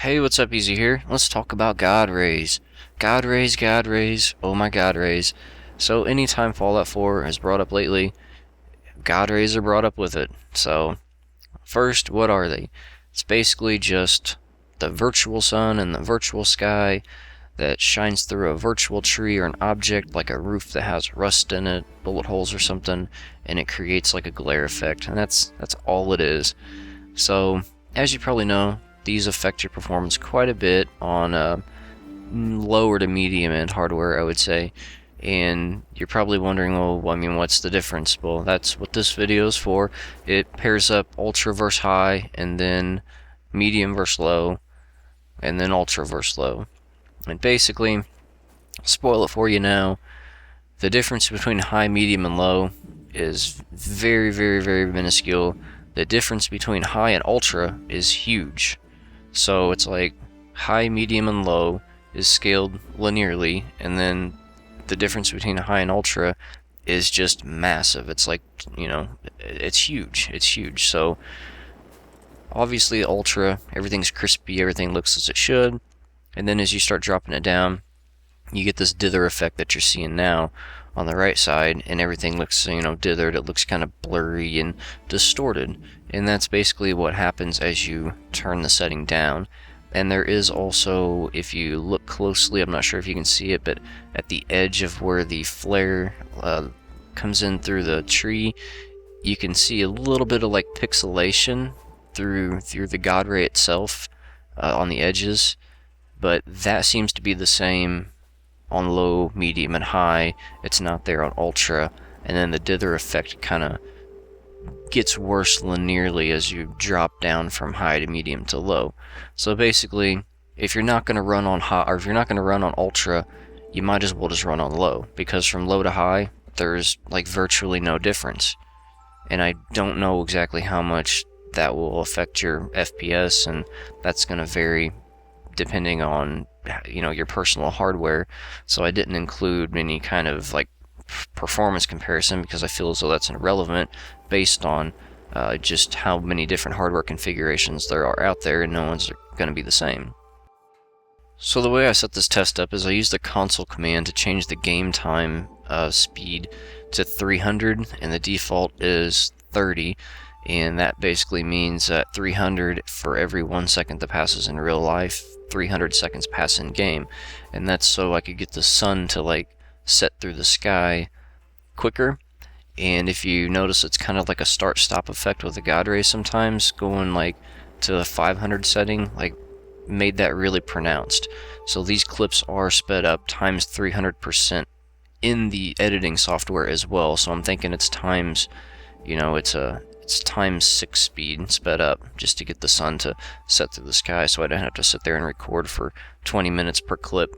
Hey, what's up, Easy here? Let's talk about God rays. God rays, God rays, oh my God rays. So anytime Fallout 4 is brought up lately, God rays are brought up with it. So first, what are they? It's basically just the virtual sun and the virtual sky that shines through a virtual tree or an object like a roof that has rust in it, bullet holes or something, and it creates like a glare effect, and that's all it is. So, as you probably know, these affect your performance quite a bit on lower to medium end hardware, I would say. And you're probably wondering, well, I mean, what's the difference? Well, that's what this video is for. It pairs up ultra versus high, and then medium versus low, and then ultra versus low. And basically, spoil it for you now, the difference between high, medium, and low is very, very, very minuscule. The difference between high and ultra is huge. So it's like high, medium, and low is scaled linearly, and then the difference between high and ultra is just massive. It's like, it's huge. It's huge. So obviously ultra, everything's crispy, everything looks as it should. And then as you start dropping it down, you get this dither effect that you're seeing now on the right side, and everything looks, dithered. It looks kind of blurry and distorted. And that's basically what happens as you turn the setting down. And there is also, if you look closely, I'm not sure if you can see it, but at the edge of where the flare comes in through the tree, you can see a little bit of like pixelation through the God ray itself on the edges. But that seems to be the same on low, medium, and high. It's not there on ultra, and then the dither effect kind of gets worse linearly as you drop down from high to medium to low. So basically, if you're not going to run on high, or if you're not going to run on ultra, you might as well just run on low, because from low to high, there's like virtually no difference. And I don't know exactly how much that will affect your FPS, and that's going to vary depending on your personal hardware. So I didn't include any kind of like performance comparison, because I feel as though that's irrelevant based on just how many different hardware configurations there are out there, and no one's going to be the same. So the way I set this test up is I use the console command to change the game time speed to 300, and the default is 30. And that basically means that 300 for every 1 second that passes in real life, 300 seconds pass in game. And that's so I could get the sun to like set through the sky quicker. And if you notice, it's kind of like a start-stop effect with the God rays sometimes. Going like to the 500 setting like made that really pronounced. So these clips are sped up times 300% in the editing software as well. So I'm thinking it's times, it's times 6 speed sped up just to get the sun to set through the sky, so I don't have to sit there and record for 20 minutes per clip.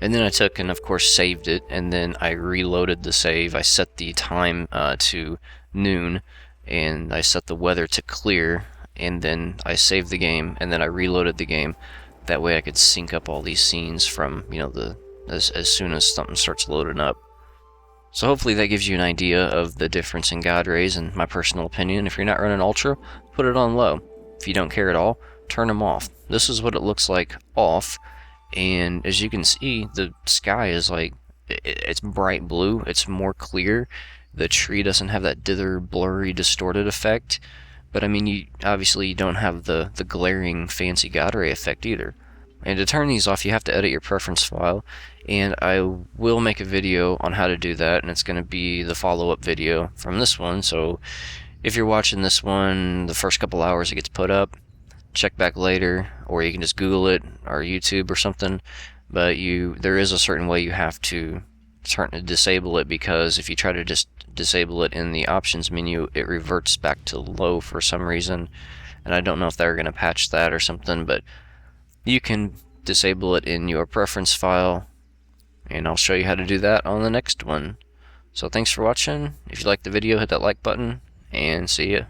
And then I took and of course saved it, and then I reloaded the save. I set the time to noon, and I set the weather to clear, and then I saved the game, and then I reloaded the game. That way I could sync up all these scenes from as soon as something starts loading up. So hopefully that gives you an idea of the difference in God rays, and my personal opinion. If you're not running ultra, put it on low. If you don't care at all, turn them off. This is what it looks like off, and as you can see, the sky is like, it's bright blue, it's more clear. The tree doesn't have that dither, blurry, distorted effect, but I mean, you don't have the glaring fancy God ray effect either. And to turn these off, you have to edit your preference file, and I will make a video on how to do that, and it's going to be the follow-up video from this one. So if you're watching this one, the first couple hours it gets put up, check back later, or you can just Google it or YouTube or something. But there is a certain way you have to disable it, because if you try to just disable it in the options menu, it reverts back to low for some reason, and I don't know if they're going to patch that or something, but you can disable it in your preference file, and I'll show you how to do that on the next one. So thanks for watching. If you liked the video, hit that like button, and see ya.